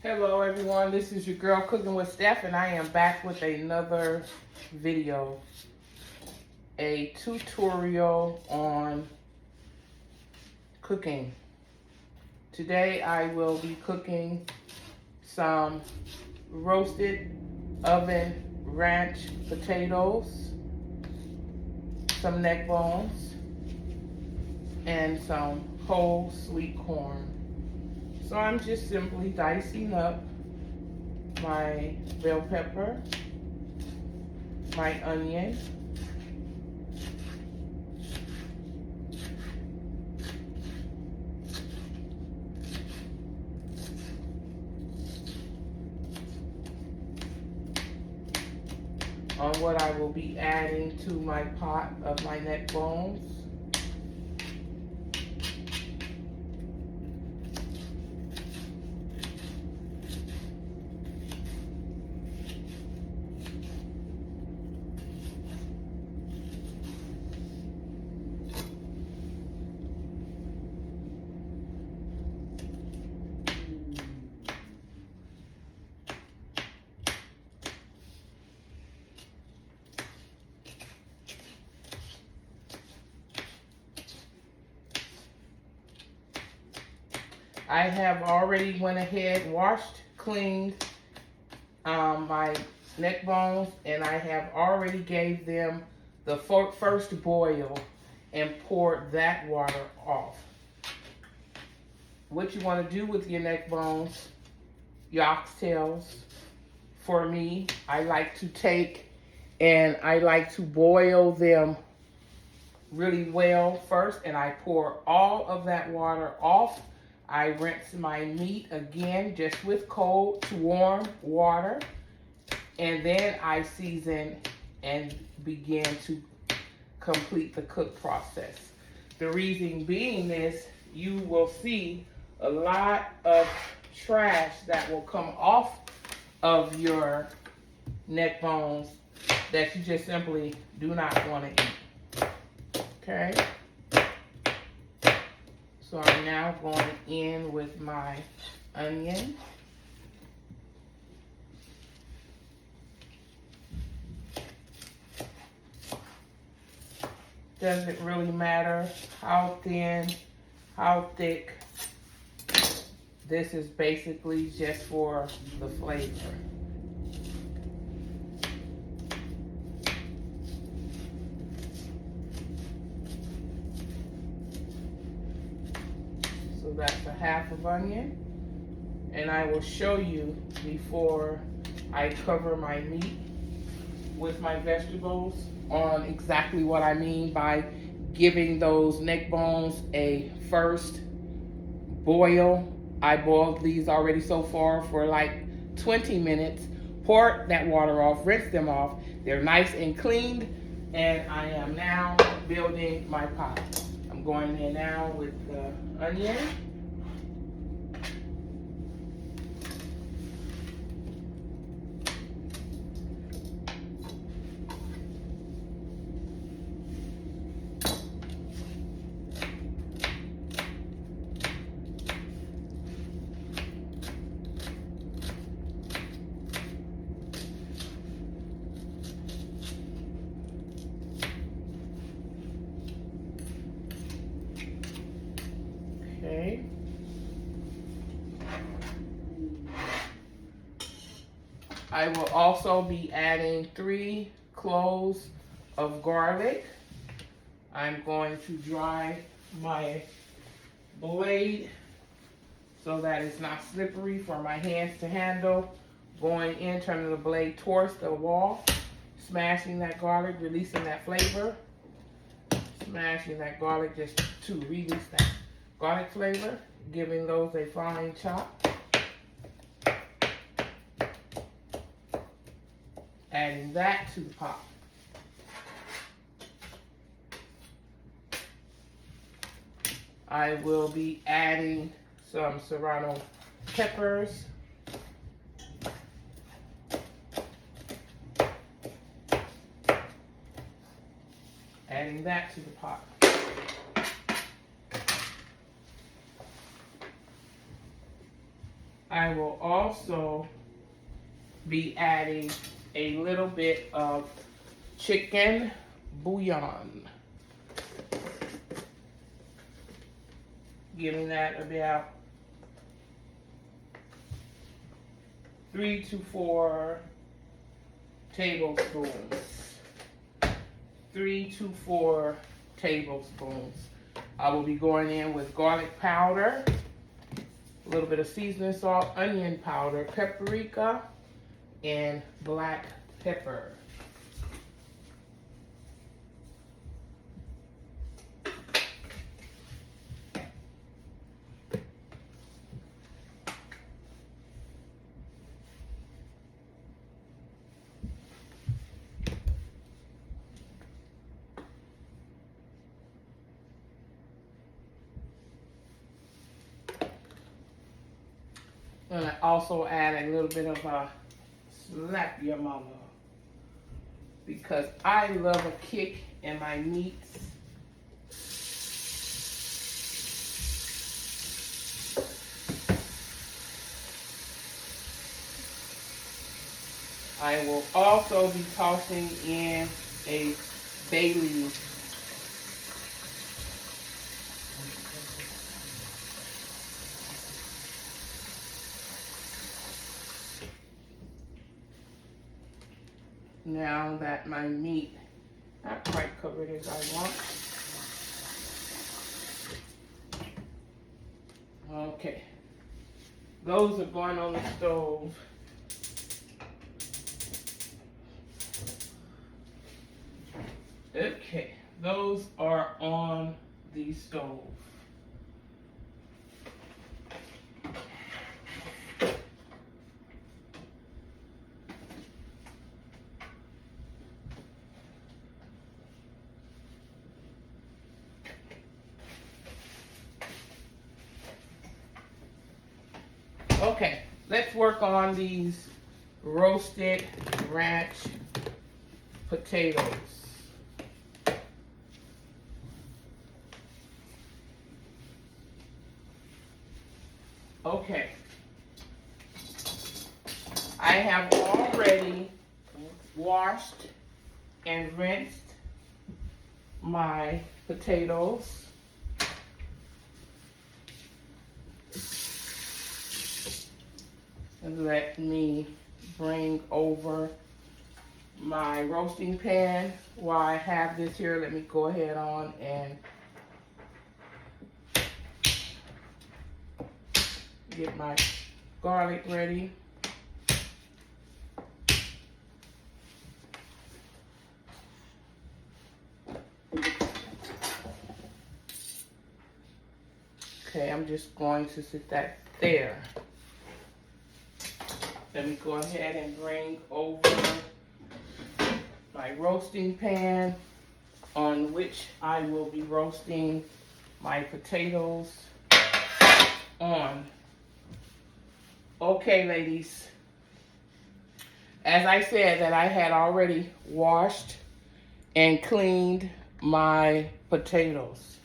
Hello everyone, this is your girl Cooking with Steph, and I am back with another video, a tutorial on cooking. Today I will be cooking some roasted oven ranch potatoes, some neck bones, and some whole sweet corn. So I'm just simply dicing up my bell pepper, my onion, on what I will be adding to my pot of my neck bones. I have already went ahead, washed, cleaned my neck bones, and I have already gave them the first boil and poured that water off. What you want to do with your neck bones, your oxtails, for me, I like to take and I like to boil them really well first, and I pour all of that water off. I rinse my meat again just with cold to warm water, and then I season and begin to complete the cook process. The reason being is you will see a lot of trash that will come off of your neck bones that you just simply do not want to eat. Okay? So I'm now going in with my onion. Doesn't really matter how thin, how thick. This is basically just for the flavor. So that's a half of onion, and I will show you before I cover my meat with my vegetables on exactly what I mean by giving those neck bones a first boil. I boiled these already so far for like 20 minutes. Pour that water off, rinse them off. They're nice and cleaned, and I am now building my pot. I'm going in now with the onion. Okay. I will also be adding 3 cloves of garlic. I'm going to dry my blade so that it's not slippery for my hands to handle. Going in, turning the blade towards the wall, smashing that garlic, releasing that flavor. Smashing that garlic just to release that garlic flavor, giving those a fine chop. Adding that to the pot. I will be adding some serrano peppers. Adding that to the pot. I will also be adding a little bit of chicken bouillon. Giving that about 3 to 4 tablespoons. 3 to 4 tablespoons. I will be going in with garlic powder, a little bit of seasoning salt, onion powder, paprika, and black pepper. And I also add a little bit of a slap your mama, because I love a kick in my meats. I will also be tossing in a bay leaf. Now that my meat not quite covered as I want. Okay, those are going on the stove. Okay, those are on the stove. Okay, let's work on these roasted ranch potatoes. Okay, I have already washed and rinsed my potatoes. And let me bring over my roasting pan. While I have this here, let me go ahead on and get my garlic ready. Okay, I'm just going to sit that there. Let me go ahead and bring over my roasting pan on which I will be roasting my potatoes on. Okay, ladies. As I said that I had already washed and cleaned my potatoes.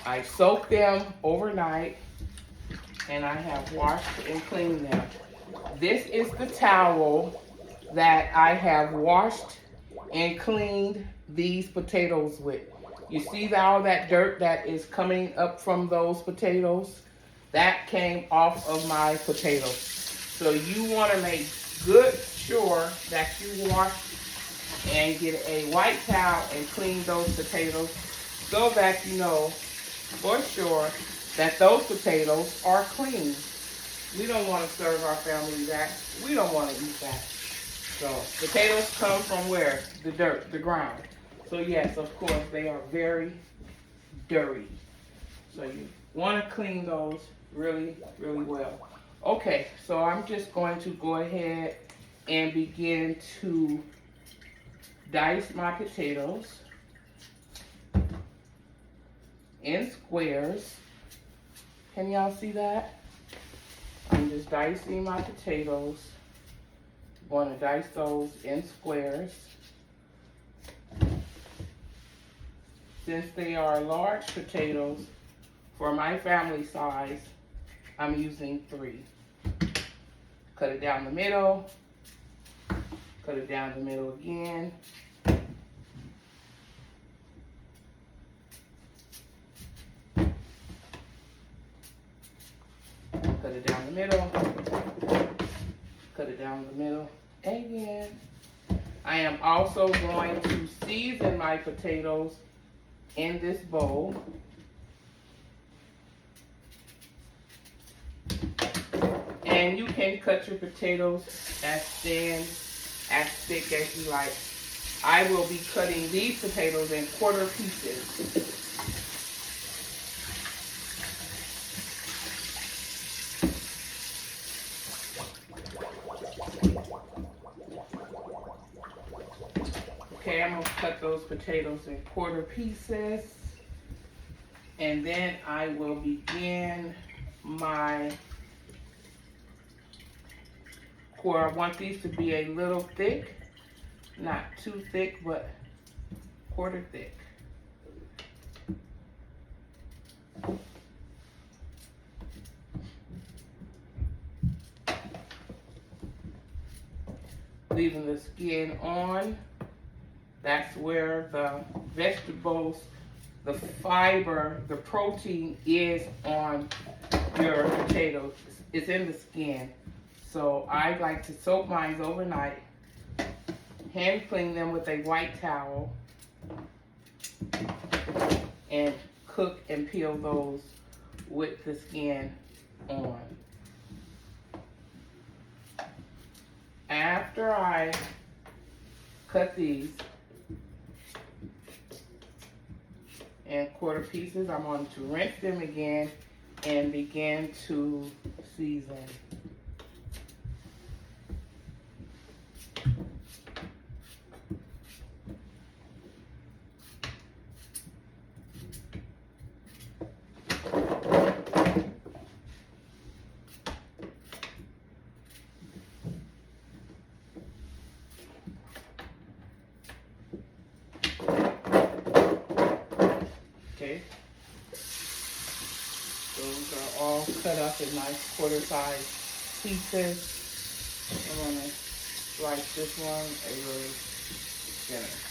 I soaked them overnight and I have washed and cleaned them. This is the towel that I have washed and cleaned these potatoes with. You see all that dirt that is coming up from those potatoes? That came off of my potatoes. So you want to make good sure that you wash and get a white towel and clean those potatoes so that you know for sure that those potatoes are clean. We don't want to serve our family that. We don't want to eat that. So potatoes come from where? The dirt, the ground. So yes, of course, they are very dirty. So you want to clean those really, really well. Okay, so I'm just going to go ahead and begin to dice my potatoes in squares. Can y'all see that? I'm just dicing my potatoes. I'm going to dice those in squares. Since they are large potatoes, for my family size, I'm using 3. Cut it down the middle. Cut it down the middle again. Cut it down the middle. Cut it down the middle again. I am also going to season my potatoes in this bowl. And you can cut your potatoes as thin, as thick as you like. I will be cutting these potatoes in quarter pieces. Okay, I'm gonna cut those potatoes in quarter pieces. And then I will begin my I want these to be a little thick, not too thick, but quarter thick. Leaving the skin on. That's where the vegetables, the fiber, the protein is on your potatoes. It's in the skin. So I like to soak mine overnight, hand clean them with a white towel, and cook and peel those with the skin on. After I cut these in quarter pieces, I'm going to rinse them again and begin to season. Okay, those are all cut up in nice quarter-sized pieces. I'm going to slice this one a little thinner.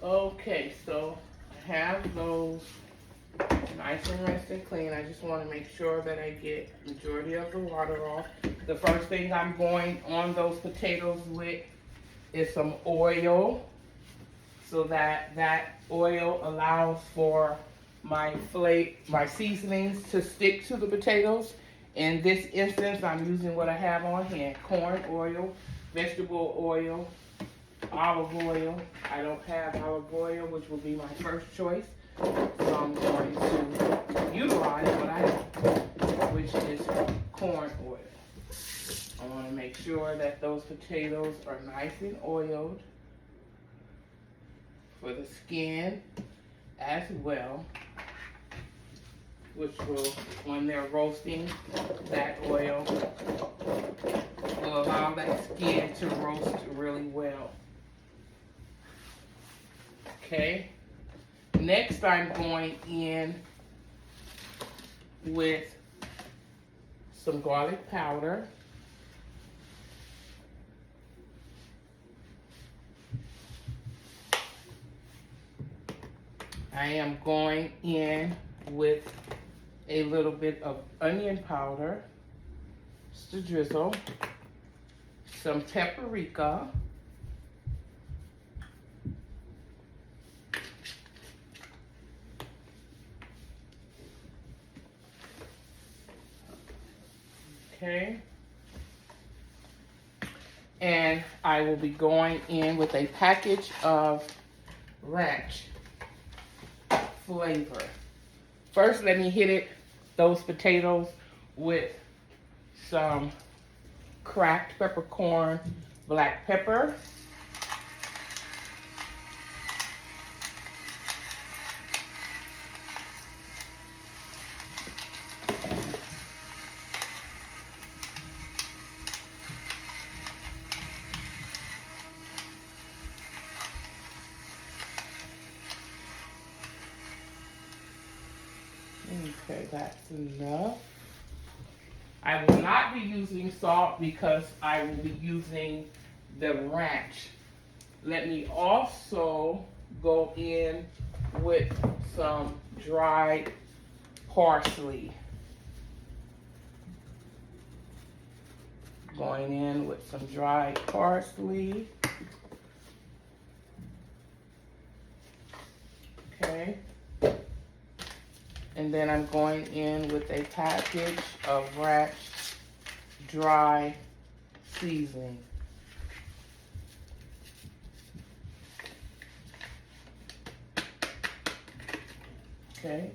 Okay, so I have those nice and rinsed and clean. I just want to make sure that I get majority of the water off. The first thing I'm going on those potatoes with is some oil, so that oil allows for my seasonings to stick to the potatoes. In this instance, I'm using what I have on hand: corn oil, vegetable oil, olive oil. I don't have olive oil, which will be my first choice, so I'm going to utilize what I have, which is corn oil. I want to make sure that those potatoes are nice and oiled for the skin as well, which will, when they're roasting, that oil will allow that skin to roast really well. Okay, next I'm going in with some garlic powder. I am going in with a little bit of onion powder, just a drizzle, some paprika, okay, and I will be going in with a package of ranch flavor. First, let me hit those potatoes with some cracked peppercorn black pepper. Okay, that's enough. I will not be using salt because I will be using the ranch. Let me also go in with some dried parsley. Going in with some dried parsley. Okay. And then I'm going in with a package of ranch dry seasoning. Okay.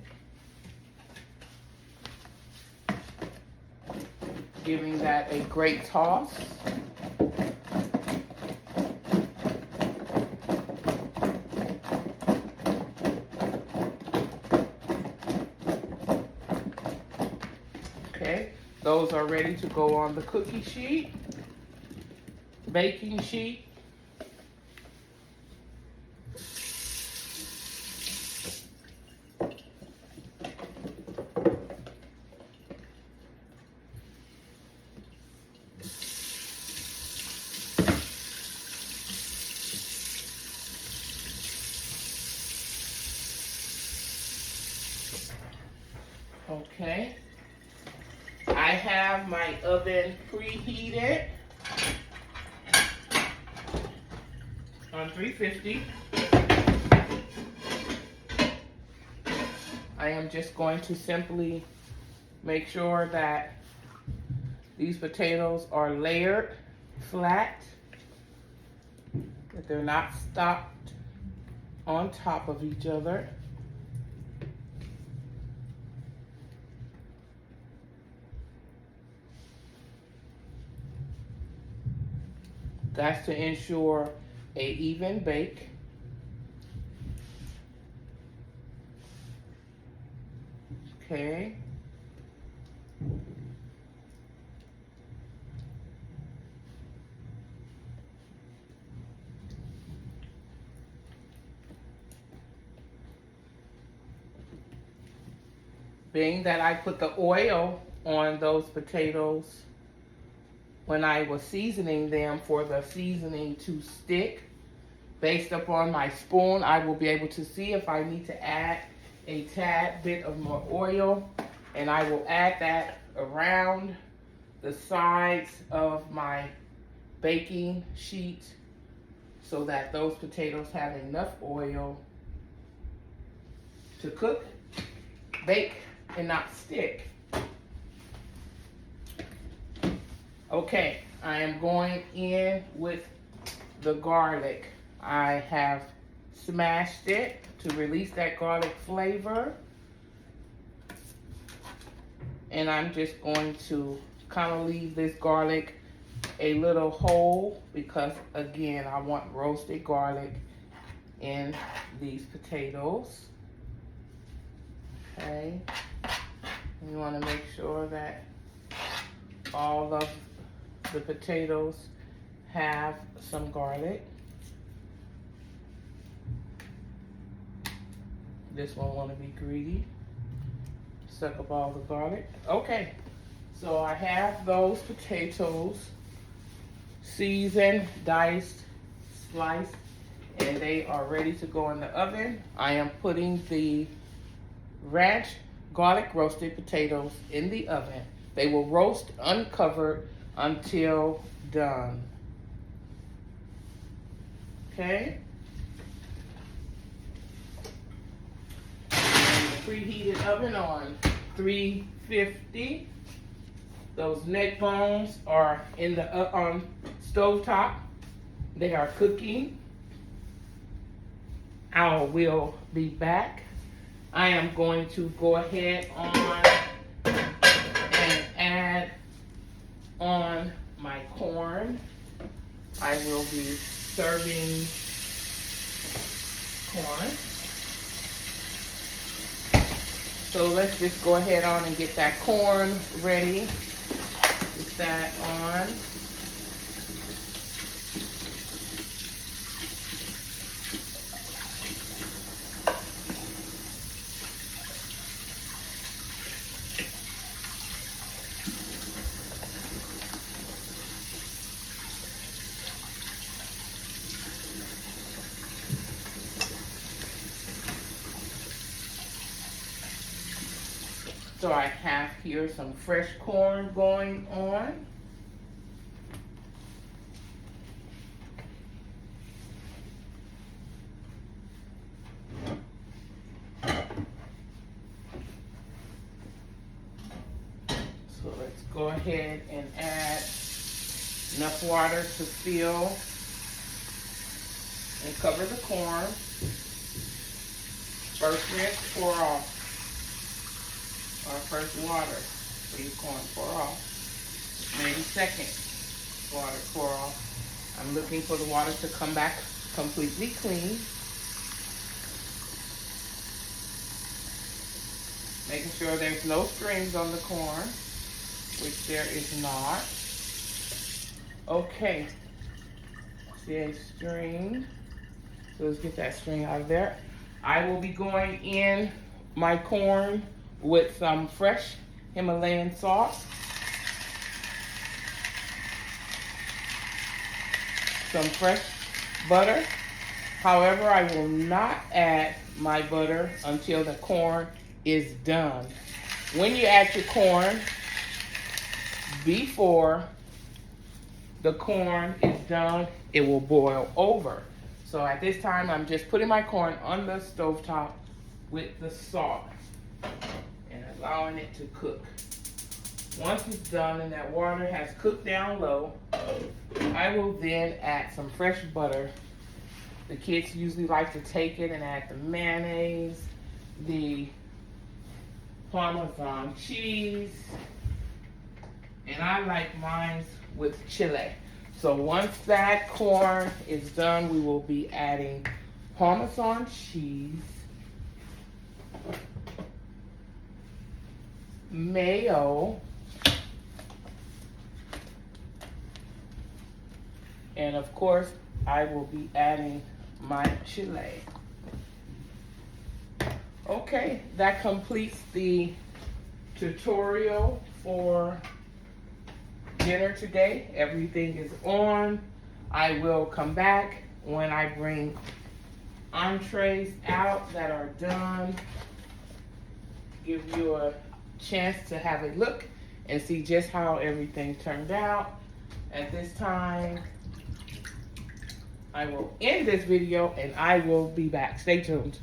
Giving that a great toss. Okay, those are ready to go on the cookie sheet, baking sheet. Okay. I have my oven preheated on 350. I am just going to simply make sure that these potatoes are layered flat, that they're not stocked on top of each other. That's to ensure a even bake. Okay. Being that I put the oil on those potatoes when I was seasoning them for the seasoning to stick, based upon my spoon, I will be able to see if I need to add a tad bit of more oil, and I will add that around the sides of my baking sheet so that those potatoes have enough oil to cook, bake, and not stick. Okay, I am going in with the garlic. I have smashed it to release that garlic flavor. And I'm just going to kind of leave this garlic a little whole because, again, I want roasted garlic in these potatoes. Okay. You want to make sure that all of the potatoes have some garlic. This one want to be greedy. Suck up all the garlic. Okay, so I have those potatoes seasoned, diced, sliced, and they are ready to go in the oven. I am putting the ranch garlic roasted potatoes in the oven. They will roast uncovered until done. Okay. And the preheated oven on 350. Those neck bones are in the stove top. They are cooking. I will be back. I am going to go ahead on and I will be serving corn. So let's just go ahead on and get that corn ready. Put that on. So I have here some fresh corn going on. So let's go ahead and add enough water to fill and cover the corn. First rinse, pour off. Or first water for your corn, pour off. Maybe second water, pour off. I'm looking for the water to come back completely clean. Making sure there's no strings on the corn, which there is not. Okay, see a string. So let's get that string out of there. I will be going in my corn with some fresh Himalayan salt. Some fresh butter. However, I will not add my butter until the corn is done. When you add your corn, before the corn is done, it will boil over. So at this time, I'm just putting my corn on the stovetop with the salt and allowing it to cook. Once it's done and that water has cooked down low, I will then add some fresh butter. The kids usually like to take it and add the mayonnaise, the Parmesan cheese, and I like mine with chili. So once that corn is done, we will be adding Parmesan cheese, mayo, and of course, I will be adding my chili. Okay, that completes the tutorial for dinner today. Everything is on. I will come back when I bring entrees out that are done. Give you a chance to have a look and see just how everything turned out. At this time, I will end this video and I will be back. Stay tuned.